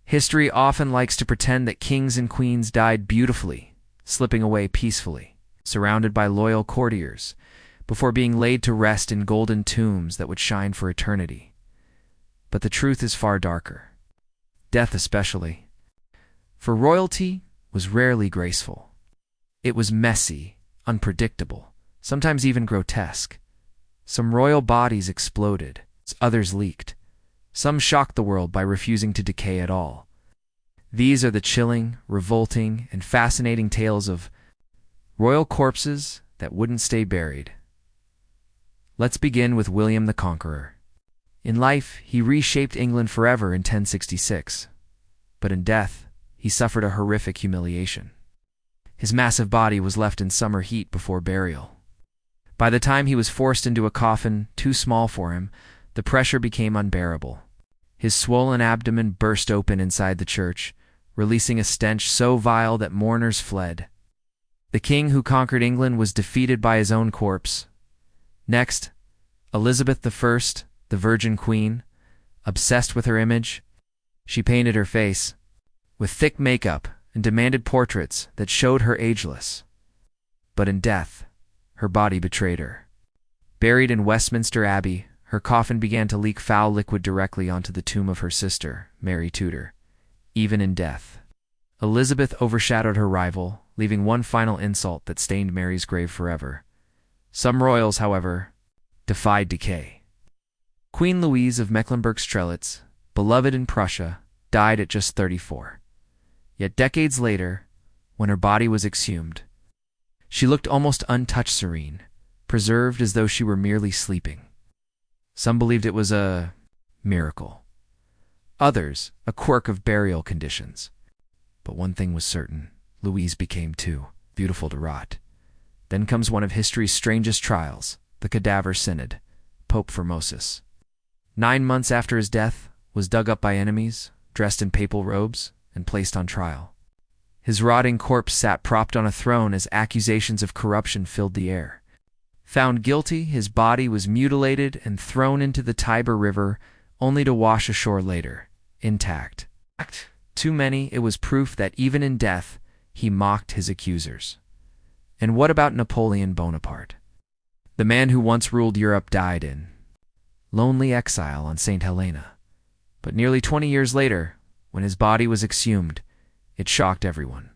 History often likes to pretend that kings and queens died beautifully, slipping away peacefully, surrounded by loyal courtiers, before being laid to rest in golden tombs that would shine for eternity. But the truth is far darker. Death especially. For royalty was rarely graceful. It was messy, unpredictable, sometimes even grotesque. Some royal bodies exploded, others leaked. Some shocked the world by refusing to decay at all. These are the chilling, revolting, and fascinating tales of royal corpses that wouldn't stay buried. Let's begin with William the Conqueror. In life, he reshaped England forever in 1066. But in death, he suffered a horrific humiliation. His massive body was left in summer heat before burial. By the time he was forced into a coffin too small for him, the pressure became unbearable. His swollen abdomen burst open inside the church, releasing a stench so vile that mourners fled. The king who conquered England was defeated by his own corpse. Next, Elizabeth I, the Virgin Queen, obsessed with her image, she painted her face with thick makeup and demanded portraits that showed her ageless. But in death, her body betrayed her. Buried in Westminster Abbey, her coffin began to leak foul liquid directly onto the tomb of her sister, Mary Tudor. Even in death, Elizabeth overshadowed her rival, leaving one final insult that stained Mary's grave forever. Some royals, however, defied decay. Queen Louise of Mecklenburg-Strelitz, beloved in Prussia, died at just 34. Yet decades later, when her body was exhumed, she looked almost untouched, serene, preserved as though she were merely sleeping. Some believed it was a miracle. Others, a quirk of burial conditions. But one thing was certain: Louise became too beautiful to rot. Then comes one of history's strangest trials, the Cadaver Synod. Pope Formosus, 9 months after his death, was dug up by enemies, dressed in papal robes, and placed on trial. His rotting corpse sat propped on a throne as accusations of corruption filled the air. Found guilty, his body was mutilated and thrown into the Tiber River, only to wash ashore later, intact. To many, it was proof that even in death, he mocked his accusers. And what about Napoleon Bonaparte? The man who once ruled Europe died in lonely exile on St. Helena. But nearly 20 years later, when his body was exhumed, it shocked everyone.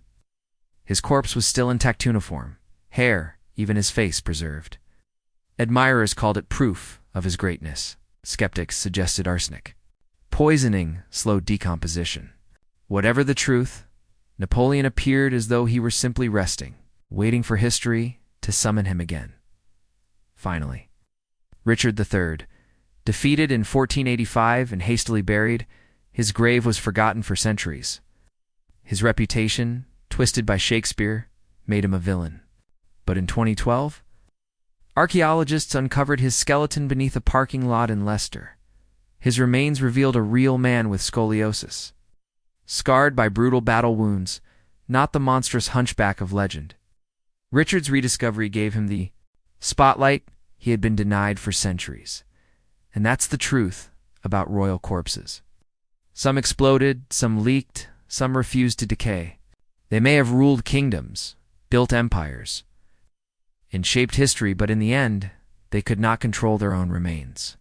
His corpse was still intact, uniform, hair, even his face preserved. Admirers called it proof of his greatness. Skeptics suggested arsenic. Poisoning slowed decomposition. Whatever the truth, Napoleon appeared as though he were simply resting, waiting for history to summon him again. Finally, Richard III, defeated in 1485 and hastily buried, his grave was forgotten for centuries. His reputation, twisted by Shakespeare, made him a villain. But in 2012, archaeologists uncovered his skeleton beneath a parking lot in Leicester. His remains revealed a real man with scoliosis, scarred by brutal battle wounds, not the monstrous hunchback of legend. Richard's rediscovery gave him the spotlight he had been denied for centuries. And that's the truth about royal corpses. Some exploded, some leaked, some refused to decay. They may have ruled kingdoms, built empires, and shaped history, but in the end, they could not control their own remains.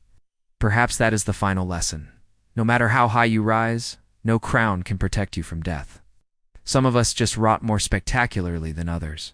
Perhaps that is the final lesson. No matter how high you rise, no crown can protect you from death. Some of us just rot more spectacularly than others.